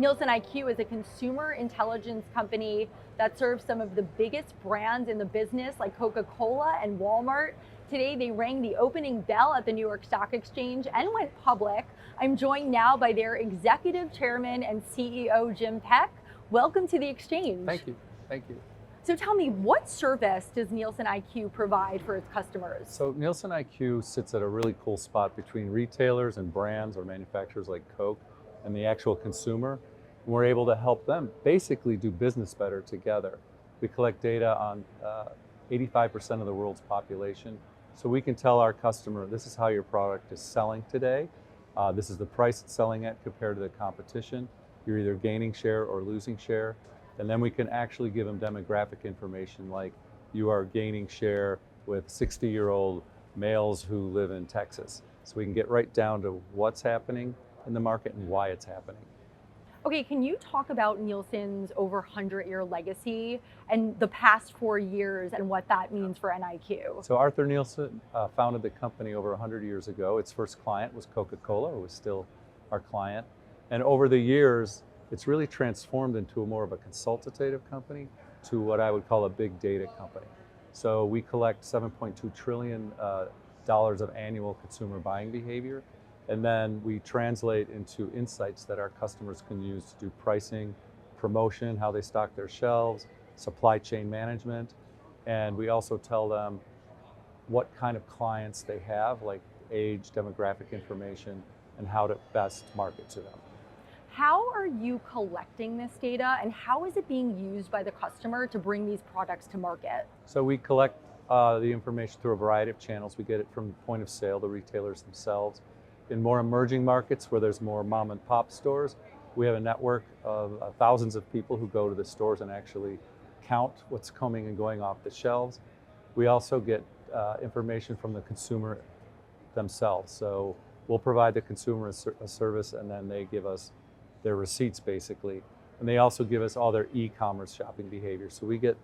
NielsenIQ is a consumer intelligence company that serves some of the biggest brands in the business like Coca-Cola and Walmart. Today, they rang the opening bell at the New York Stock Exchange and went public. I'm joined now by their executive chairman and CEO, Jim Peck. Welcome to the exchange. Thank you. Thank you. So tell me, what service does NielsenIQ provide for its customers? So NielsenIQ sits at a really cool spot between retailers and brands or manufacturers like Coke and the actual consumer. And we're able to help them basically do business better together. We collect data on 85% of the world's population. So we can tell our customer, this is how your product is selling today. This is the price it's selling at compared to the competition. You're either gaining share or losing share. And then we can actually give them demographic information like you are gaining share with 60-year-old males who live in Texas. So we can get right down to what's happening in the market and why it's happening. Okay, can you talk about Nielsen's over 100-year legacy and the past 4 years and what that means for NIQ? So Arthur Nielsen founded the company over 100 years ago. Its first client was Coca-Cola, who was still our client. And over the years, it's really transformed into more of a consultative company to what I would call a big data company. So we collect $7.2 trillion of annual consumer buying behavior. And then we translate into insights that our customers can use to do pricing, promotion, how they stock their shelves, supply chain management. And we also tell them what kind of clients they have, like age, demographic information, and how to best market to them. How are you collecting this data and how is it being used by the customer to bring these products to market? So we collect the information through a variety of channels. We get it from point of sale, the retailers themselves. In more emerging markets where there's more mom and pop stores, we have a network of thousands of people who go to the stores and actually count what's coming and going off the shelves. We also get information from the consumer themselves. So we'll provide the consumer a service and then they give us their receipts basically. And they also give us all their e-commerce shopping behavior. So we get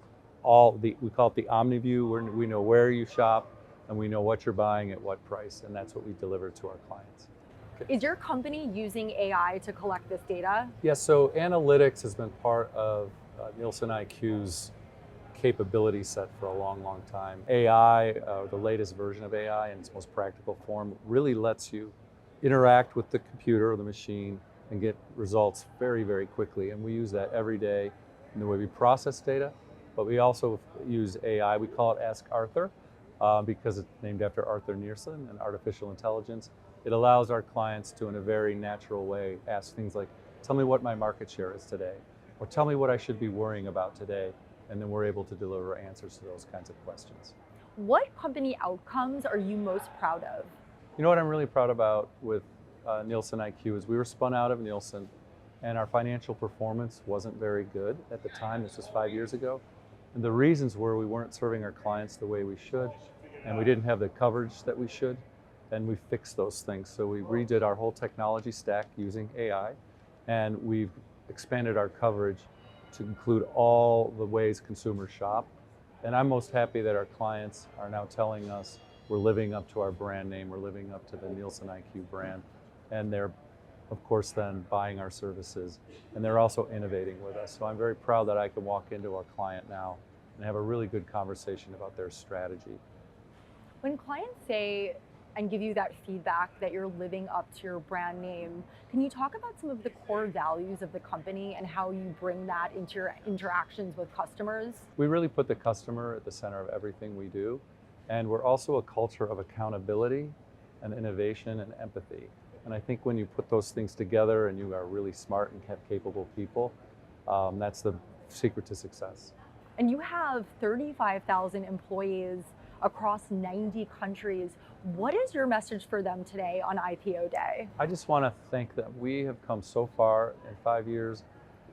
we call it the OmniView, where we know where you shop and we know what you're buying at what price, and that's what we deliver to our clients. Is your company using AI to collect this data? Yes, so analytics has been part of NielsenIQ's capability set for a long, long time. AI, the latest version of AI in its most practical form, really lets you interact with the computer or the machine and get results very, very quickly. And we use that every day in the way we process data, but we also use AI. We call it Ask Arthur because it's named after Arthur Nielsen and artificial intelligence. It allows our clients to, in a very natural way, ask things like, tell me what my market share is today, or tell me what I should be worrying about today. And then we're able to deliver answers to those kinds of questions. What company outcomes are you most proud of? You know what I'm really proud about with NielsenIQ is we were spun out of Nielsen and our financial performance wasn't very good at the time. This was 5 years ago. And the reasons were we weren't serving our clients the way we should and we didn't have the coverage that we should. And we fixed those things. So we redid our whole technology stack using AI and we've expanded our coverage to include all the ways consumers shop. And I'm most happy that our clients are now telling us we're living up to our brand name, we're living up to the NielsenIQ brand. And they're, of course, then buying our services. And they're also innovating with us. So I'm very proud that I can walk into our client now and have a really good conversation about their strategy. When clients say and give you that feedback that you're living up to your brand name, can you talk about some of the core values of the company and how you bring that into your interactions with customers? We really put the customer at the center of everything we do. And we're also a culture of accountability and innovation and empathy. And I think when you put those things together and you are really smart and capable people, that's the secret to success. And you have 35,000 employees across 90 countries. What is your message for them today on IPO Day? I just want to thank them. We have come so far in 5 years,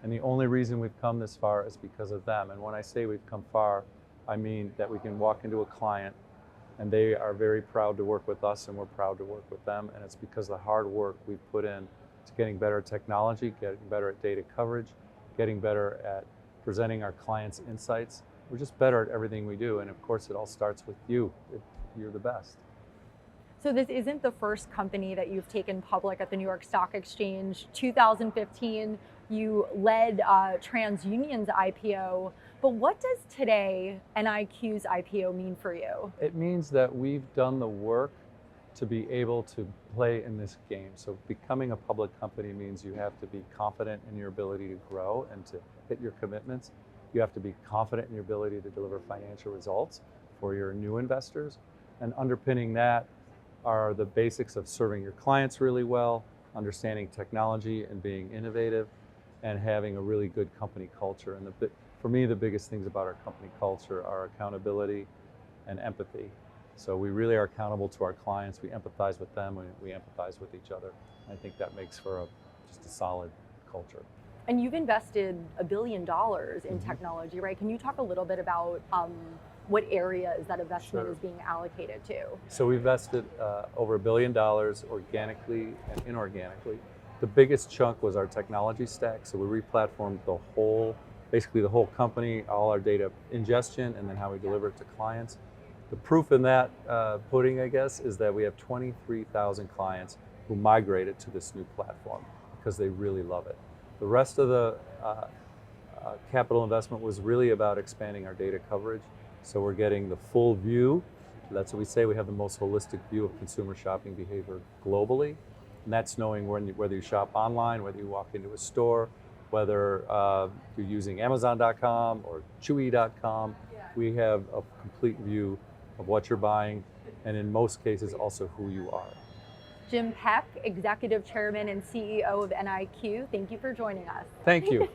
and the only reason we've come this far is because of them. And when I say we've come far, I mean that we can walk into a client and they are very proud to work with us and we're proud to work with them. And it's because of the hard work we've put in to getting better at technology, getting better at data coverage, getting better at presenting our clients insights. We're just better at everything we do. And of course, it all starts with you. You're the best. So this isn't the first company that you've taken public at the New York Stock Exchange. 2015, You led TransUnion's IPO, but what does today NIQ's IPO mean for you? It means that we've done the work to be able to play in this game. So becoming a public company means you have to be confident in your ability to grow and to hit your commitments. You have to be confident in your ability to deliver financial results for your new investors. And underpinning that are the basics of serving your clients really well, understanding technology and being innovative, and having a really good company culture. And for me, the biggest things about our company culture are accountability and empathy. So we really are accountable to our clients. We empathize with them, and we empathize with each other. I think that makes for just a solid culture. And you've invested $1 billion in technology, right? Can you talk a little bit about what areas that investment is being allocated to? So we've invested over $1 billion organically and inorganically. The biggest chunk was our technology stack. So we replatformed basically the whole company, all our data ingestion, and then how we deliver it to clients. The proof in that pudding, I guess, is that we have 23,000 clients who migrated to this new platform because they really love it. The rest of the capital investment was really about expanding our data coverage. So we're getting the full view. That's what we say. We have the most holistic view of consumer shopping behavior globally. And that's knowing whether you shop online, whether you walk into a store, whether you're using Amazon.com or Chewy.com. We have a complete view of what you're buying, and in most cases also who you are. Jim Peck, Executive Chairman and CEO of NIQ, thank you for joining us. Thank you.